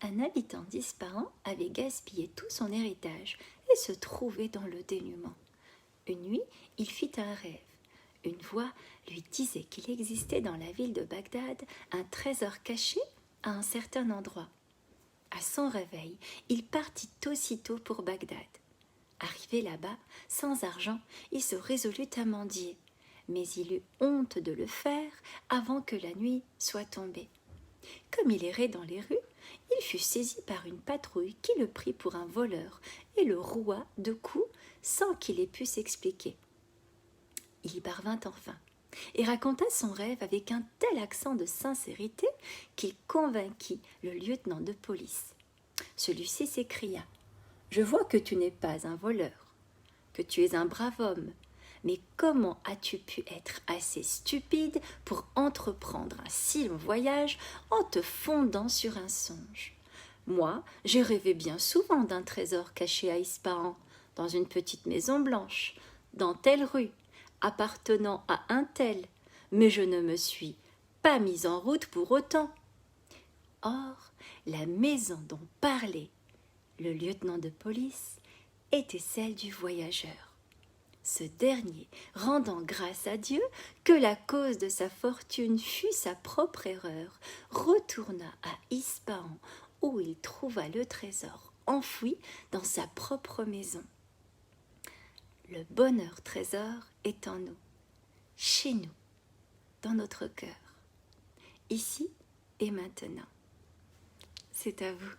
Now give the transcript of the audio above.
Un habitant d'Ispahan avait gaspillé tout son héritage et se trouvait dans le dénuement. Une nuit, il fit un rêve. Une voix lui disait qu'il existait dans la ville de Bagdad un trésor caché à un certain endroit. À son réveil, il partit aussitôt pour Bagdad. Arrivé là-bas, sans argent, il se résolut à mendier, mais il eut honte de le faire avant que la nuit soit tombée. Comme il errait dans les rues, il fut saisi par une patrouille qui le prit pour un voleur et le roua de coups sans qu'il ait pu s'expliquer. Il y parvint enfin et raconta son rêve avec un tel accent de sincérité qu'il convainquit le lieutenant de police. Celui-ci s'écria : « Je vois que tu n'es pas un voleur, que tu es un brave homme, mais comment as-tu pu être assez stupide pour entreprendre un si long voyage en te fondant sur un songe ? Moi, j'ai rêvé bien souvent d'un trésor caché à Ispahan, dans une petite maison blanche, dans telle rue, appartenant à un tel, mais je ne me suis pas mise en route pour autant. » Or, la maison dont parlait le lieutenant de police était celle du voyageur. Ce dernier, rendant grâce à Dieu que la cause de sa fortune fut sa propre erreur, retourna à Ispahan où il trouva le trésor enfoui dans sa propre maison. Le bonheur trésor est en nous, chez nous, dans notre cœur, ici et maintenant. C'est à vous.